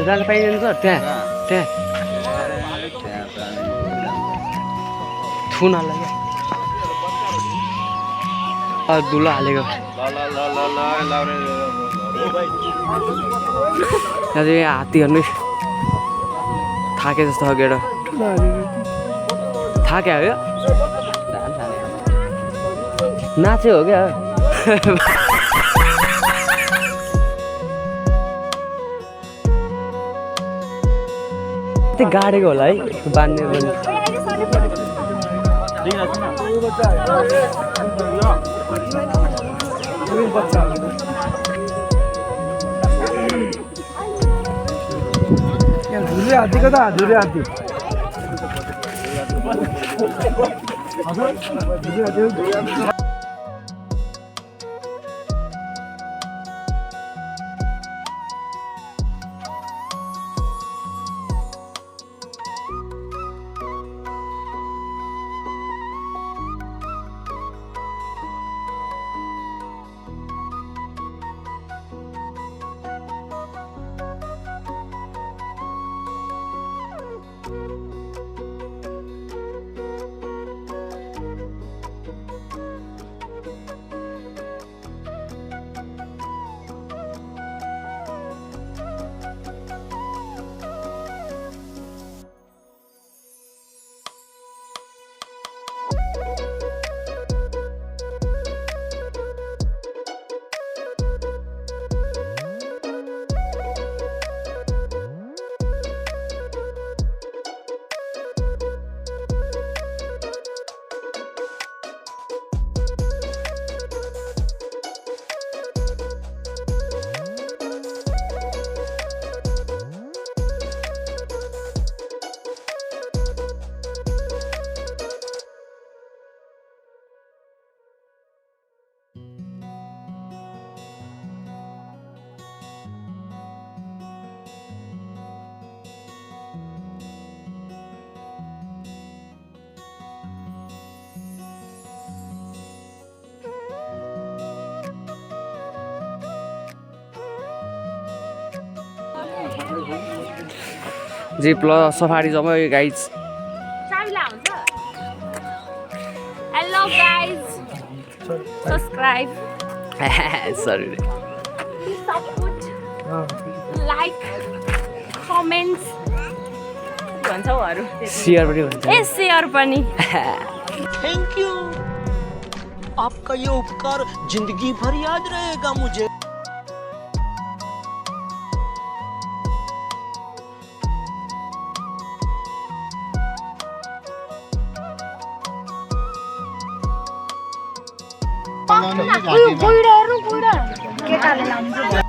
जाल पाइँदैन सर त्यहाँ त्यहाँ थुन हाल्यो क्या धुलो हालेको यहाँ चाहिँ हात्तीहरू नै थाके जस्तो हो केटा थाक्यो क्या नाच्यो हो क्या त्यो गाडेको होला है बान्ने धुरे हात्तीको त धुरे हात्ती जी प्लस सफारी जम्मै गाइज Hello guys, subscribe, सरी support, like, comments, भन्छौहरू सेयर पनि हुन्छ ए शेयर पनि थैंक यू आपका ये उपकार जिंदगी भर याद रहेगा मुझे केटाले लान्छ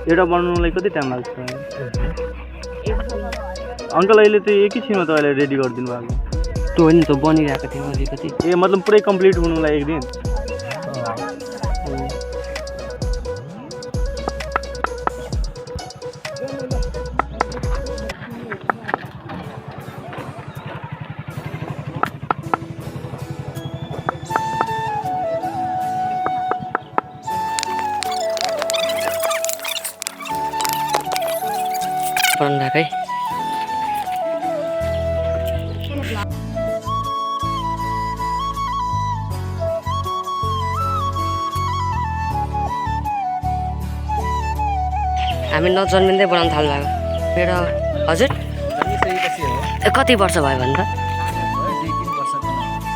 एउटा बनाउनुलाई कति टाइम लाग्छ अङ्कल अहिले चाहिँ एकैछिनमा तपाईँले रेडी गरिदिनु भएको त्यो होइन त बनिरहेको थियो अलिकति ए मतलब पुरै कम्प्लिट हुनुलाई एक दिन पढ्नकै हामी नजन्मिँदै बनाउन थाल्नु भएको मेरो हजुर कति वर्ष भयो भने त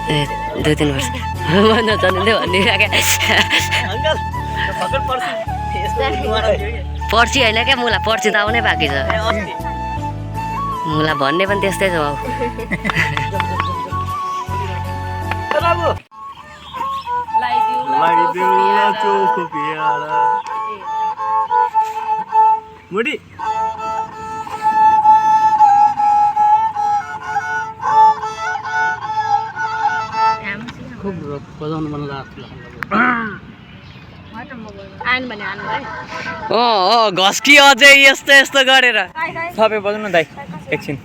2-3 वर्ष भन्न चाहनुहुन्थ्यो भनिराखेँ अंकल भर्खर पर्सी पर्सि होइन क्या मुला पर्सि त आउनै बाँकी छ मुला भन्ने पनि त्यस्तै छ बाउ लगाइदिउँला चोखो पियाला मुडी खूब बजाउनु मन लाग्छ आन भने आनु है घस्की अझै यस्तो यस्तो गरेर सबै बजाउनु दाइ एकछिन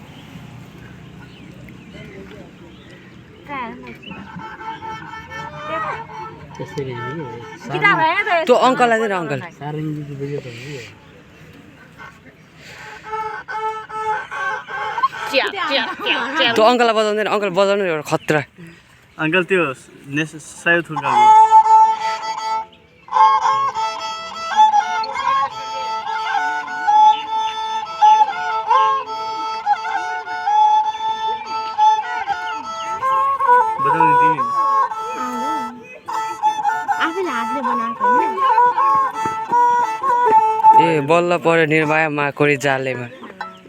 किताब होइन त त्यो अङ्कललाई दिएर अङ्कल त्यो अङ्कललाई बजाउँदैन अङ्कल बजाउनु एउटा खतरा अङ्कल त्यो सायो थुल्का बजाउनु तिमी आफैले हातले बनाएको होइन ए बल्ल पऱ्यो निर्माया माकोरी जालेमा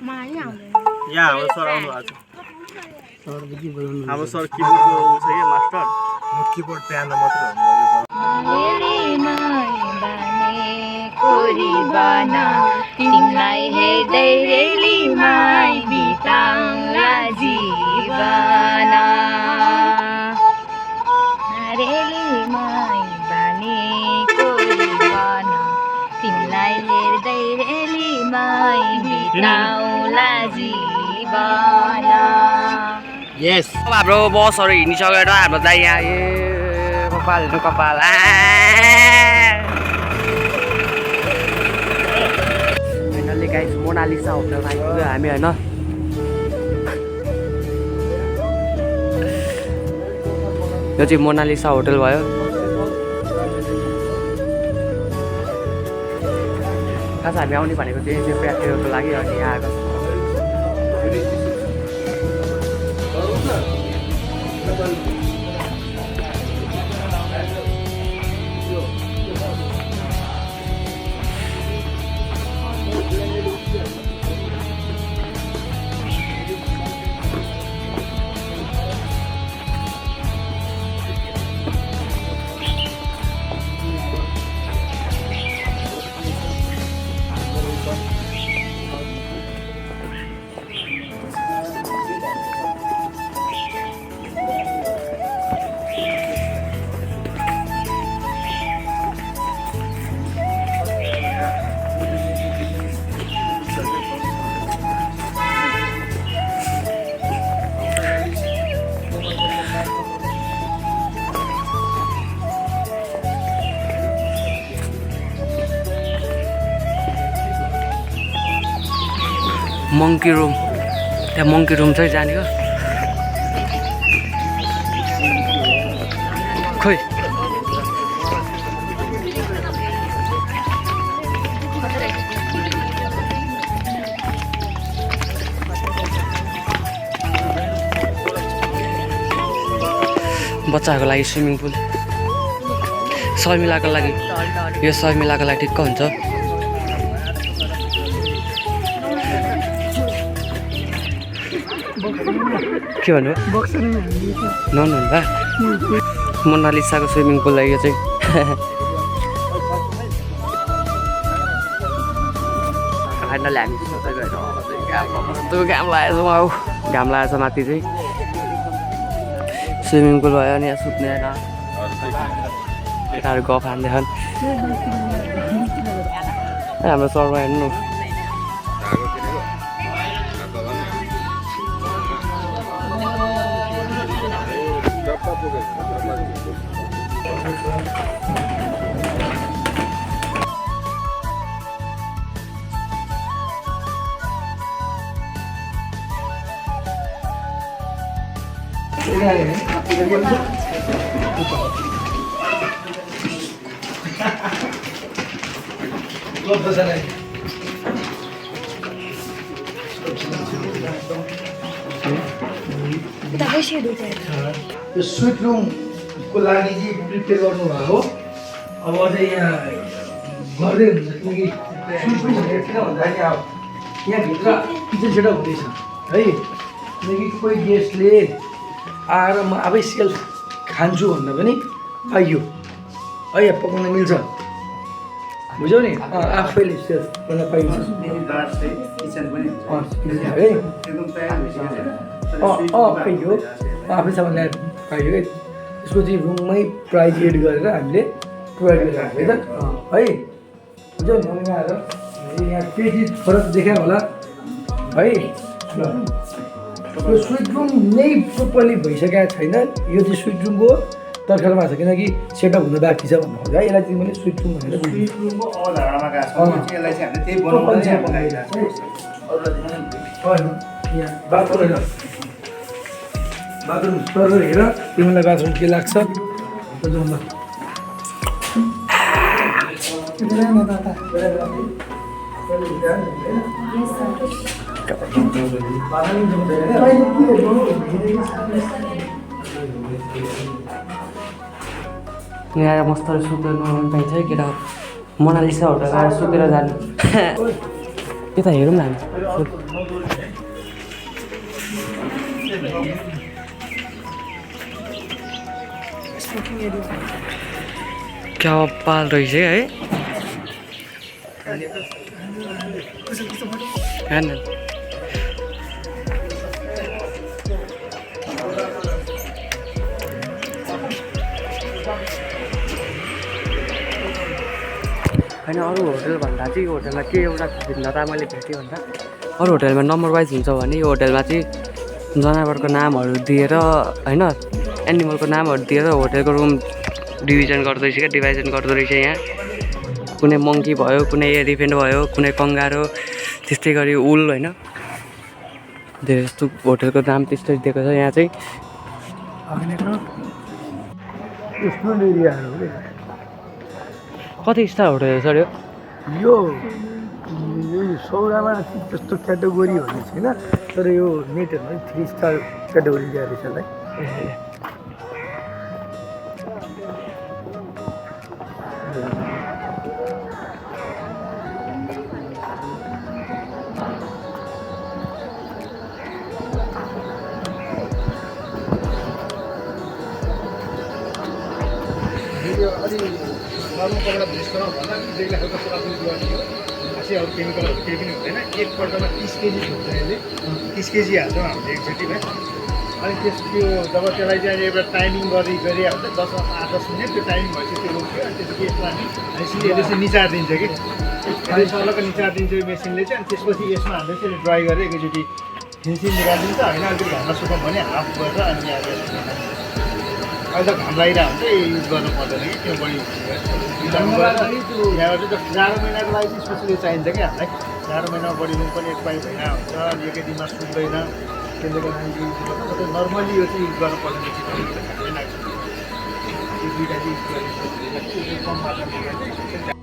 मलाई आउँदैन यहाँ हाम्रो सर आउनु भएको छ हाम्रो सर किबोर्डको ऊ छ क्या मास्टर किबोर्ड पियानो मात्र तिमीलाई हेर्दै रेलीमाई बिताउँला जीवन रेलीमाई बनेको जीवन तिमीलाई हेर्दै रेलीमाई बिताउँला जीवन यस अब हाम्रो बसहरू हिँडिसकेर हाम्रो दाइ यहाँ ए कपाल हेर्नु कपाल फाइनल्ली गाइस मोनालिसा होटलमा आइपुग्यो हामी होइन यो चाहिँ मोनालिसा होटल भयो खास हामी आउने भनेको चाहिँ प्र्याक्टिकलको लागि अनि यहाँ आएको मङ्की रुम त्यहाँ मङ्की रुम चाहिँ जाने हो खोइ बच्चाहरूको लागि स्विमिङ पुल शर्मिलाको लागि यो शर्मिलाको लागि ठिक्क हुन्छ के भन्नु नहुनुभयो मोनालिसाको स्विमिङ पुल लागि यो चाहिँ फाइनली हामी कस्तो घाम लागेको छ घाम लागेको छ माथि चाहिँ स्विमिङ पुल भयो अनि यहाँ सुत्ने होइन केटाहरू गफ हान्दैछन् हाम्रो सरमा हेर्नु यो स्विट रुमको लागि चाहिँ प्रिपेयर गर्नुभएको हो अब चाहिँ यहाँ गर्दै हुन्छ किनकि स्विट रुम भनेर किन भन्दाखेरि अब यहाँभित्र किचन सेटअप हुँदैछ है किनकि कोही गेस्टले आएर म आफै सेल्फ खान्छु भन्दा पनि पाइयो है पकाउन मिल्छ बुझ्यौ नि आफैले सेल्फ गर्न पाइन्छ है पाइयो आफै सामान ल्याएर पाइयो है त्यसको चाहिँ रुममै प्राइज एड गरेर हामीले प्रोभाइड गरिरहेको है बुझ्यौ नि आएर यहाँ केही चिज फरक देखायो होला है यो स्विट रुम नै प्रोपरली भइसकेको छैन यो चाहिँ स्विट रुमको तर्खरमा छ किनकि सेटअप हुन बाँकी छ भन्नु है यसलाई चाहिँ मैले स्विट रुम भनेर यहाँ बाथरुम बाथरुम सर हेर तिमीलाई बाथरुम के लाग्छ यहाँ आएर मस्तले सुतेर नुहाउनु पाइन्छ है केटा मोनालिसा होटल आएर सुतेर जानु यता हेरौँ न हामी क्या पाल रहेछ है होइन अरू होटल भन्दा चाहिँ यो होटलमा के एउटा भिन्नता मैले भेटेँ भन्दा अरू होटलमा नम्बर वाइज हुन्छ भने यो होटलमा चाहिँ जनावरको नामहरू दिएर होइन एनिमलको नामहरू दिएर होटलको रुम डिभिजन गर्दो रहेछ क्या डिभाइजन गर्दो रहेछ यहाँ कुनै मङ्की भयो कुनै एलिफेन्ट भयो कुनै कङ्गारो त्यस्तै गरी उल होइन धेरै जस्तो होटलको नाम त्यस्तै दिएको छ यहाँ चाहिँ कति स्टार होटल सर यो सौरामा त्यस्तो क्याटेगोरीहरू छैन तर यो नेटहरूमा 3 स्टार क्याटेगोरी दिएको रहेछ है नर्मल कपडा भेस्ट गरौँ भन्दा बेग्ला खालको पुरापुरी गर्ने हो खासै अरू केमिकलहरू केही पनि हुँदैन एकपल्टमा 30 केजी हुन्छ यसले 30 केजी हाल्छौँ हामीले एकचोटिमा अनि त्यो जब त्यसलाई चाहिँ एउटा टाइमिङ गरिहाल्छ 10 मिनट त्यो टाइमिङ भएपछि त्यो रोक्यो अनि त्यसपछि यसमा यसले चाहिँ निचार दिन्छ कि यसले सर्लको निचार दिन्छ यो मेसिनले चाहिँ अनि त्यसपछि यसमा हामीले चाहिँ ड्राई गरेर एकैचोटि फिनिसिङ निकालिदिन्छ होइन अलिकति घाममा सुकाउँ भने हाफ गरेर अनि यहाँ अहिले त घाम लागिरहेको हुन्छ युज गर्नु पर्दैन कि त्यो बढी यहाँबाट चाहिँ जाडो महिनाको लागि चाहिँ स्पेसली चाहिन्छ कि हामीलाई जाडो महिनामा बढी दिन पनि एक पाइप भइरहेको हुन्छ अनि एकै दिनमा सुक्दैन त्यसले गर्दा युज गर्नु नर्मली यो चाहिँ युज गर्नु पर्दैन घामै लाग्छ यो दुइटा चाहिँ युज गर्ने कम मात्रामा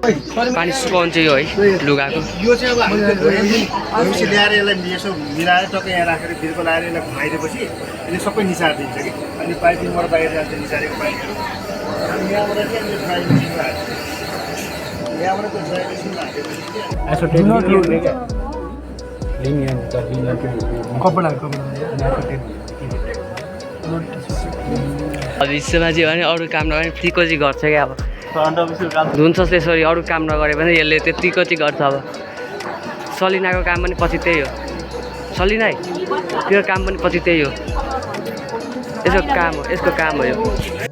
पानी सुकाउनु चाहिँ यो है लुगाको यो चाहिँ अब हामीले भएपछि ल्याएर यसलाई यसो मिलाएर टक्कै यहाँ राखेर बिर्को लगाएर यसलाई घुमाइदिएपछि यसले सबै निचार दिन्छ कि अनि पाइपिङबाट बाहिर जान्छ निचारेको पाइपहरू अनि यहाँबाट चाहिँ हामीले ड्राई मेसिनमा हाल्छ यहाँबाट त्यो ड्राई मेसिनमा भविष्यमा चाहिँ भने अरू काम नगरे त्यतिको चाहिँ गर्छ क्या अब हुन्छ त्यसरी अरू काम नगरे भने यसले त्यतिको चाहिँ गर्छ अब सलिनाको काम पनि पछि त्यही हो सलिना है त्यो काम पनि पछि त्यही हो यसको काम हो यो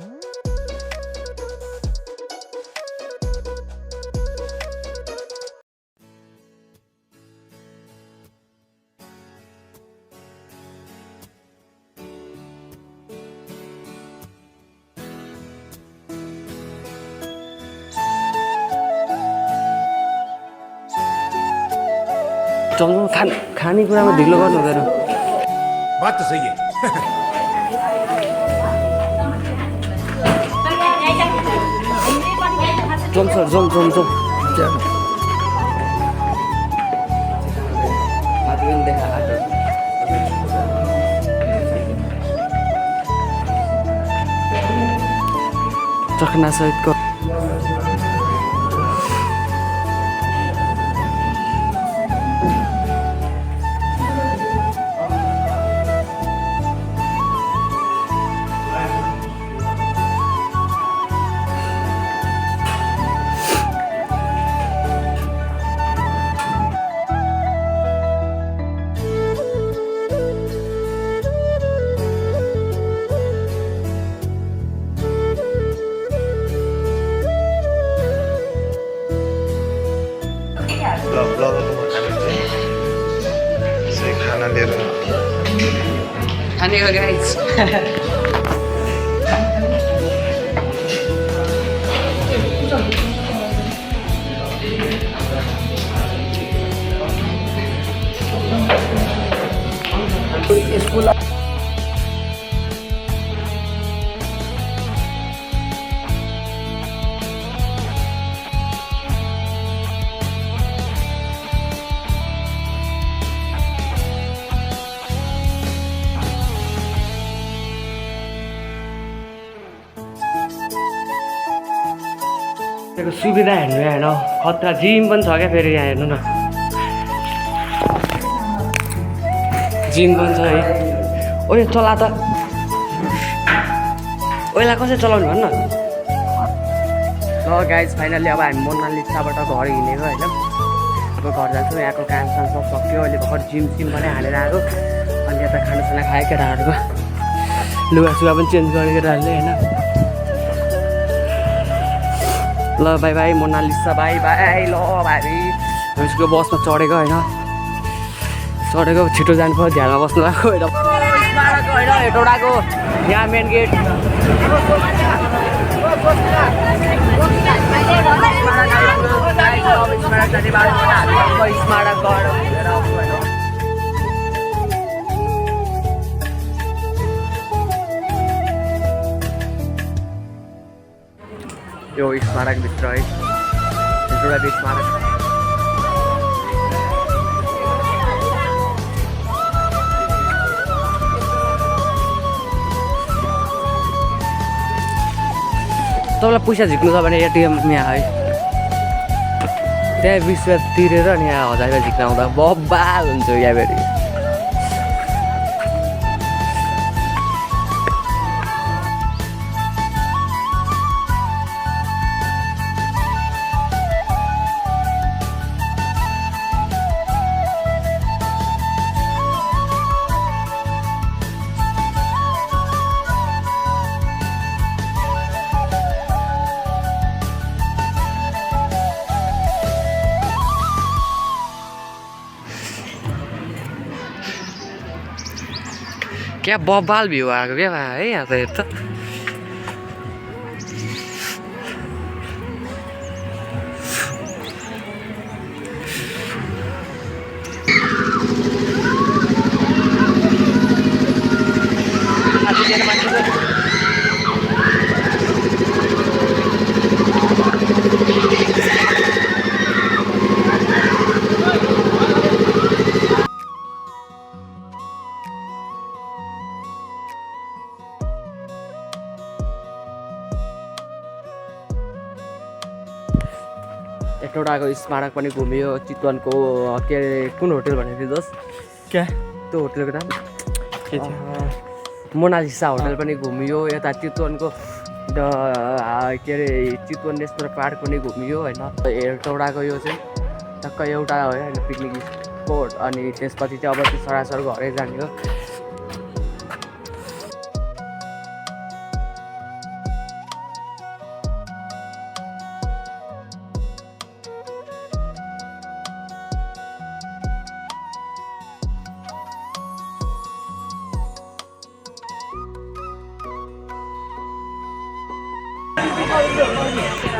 खानेकुरामा ढिलो गर्नु हुँदैन बात त सही है जम सर जम चखनासहितको ब्लगरको हामी चाहिँ यसै खाना लिएर खानेको गाइज सुविधा हेर्नु हेर्न खतरा जिम पनि छ क्या फेरि यहाँ हेर्नु न जिम पनि छ है ओ यो चला त ओइला कसरी चलाउनु भन्न ल गाइज फाइनली अब हामी मोनालिसाबाट घर हिँडेको होइन अब घर जान्छौँ यहाँको कामसाम सब सक्यो अहिले भर्खर जिम पनि हालेर आएको अनि यता खानासाना खायो केटाहरूको लुगासुगा पनि चेन्ज गरेको केटाहरूले होइन ल bye bye Mona Lisa bye bye ल भाइ उसको बसमा चढेको होइन चढेको छिटो जानु पर्यो ध्यानमा बस्नु भएको होइन हेटौडाको यहाँ मेन गेट यो स्मारकभित्र है हेटौडाको स्मारक तपाईँलाई पैसा झिक्नु छ भने एटिएम यहाँ है त्यहाँ 20 रुपियाँ तिरेर अनि यहाँ 1000 रुपियाँ झिक्न आउँदा बब्बाल हुन्छ यहाँ फेरि क्या बब्बाल भ्यू आएको क्या है यहाँ त हेर त हेटौडाको स्मारक पनि घुमियो चितवनको के अरे कुन होटल भनेको थियो दोस्त क्या त्यो होटलको नाम के थियो मोनालिसा होटल पनि घुमियो यता चितवनको के अरे चितवन नेसनल पार्क पनि घुमियो होइन हेटौडाको यो चाहिँ टक्क एउटा हो होइन पिकनिक स्पोट अनि त्यसपछि चाहिँ अब त्यो सरासर घरै जाने हो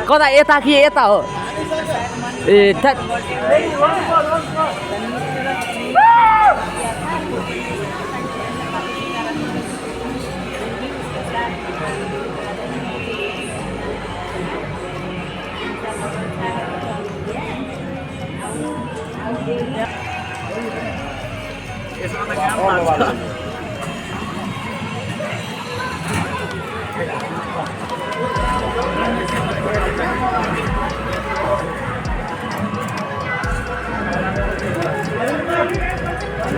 कता यता कि यता हो ए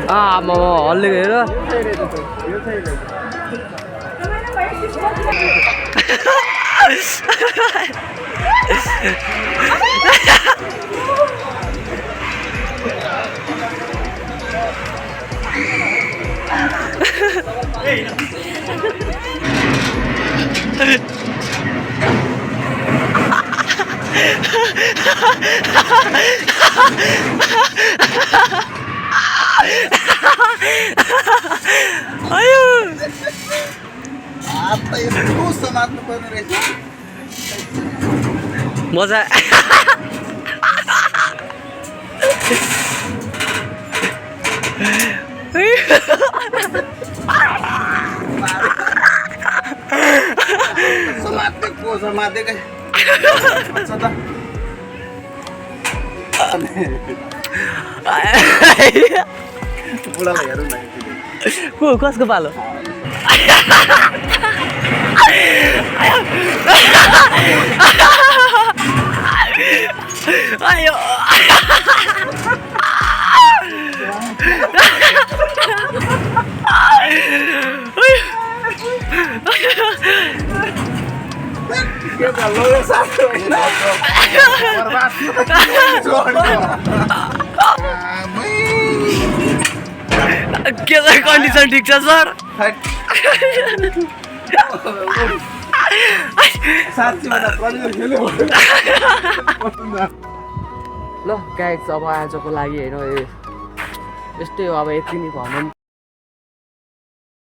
म हल्लेको हेर यो चाहिँ हात त यस्तो समात्नु पर्ने रहेछ मजा समातेको समातेकै बुढालाई हेरौँ न कसको पालो आयो के छ कन्डिसन ठिक छ सर ल गाइस अब आजको लागि होइन यस्तै हो अब यति नै भनौँ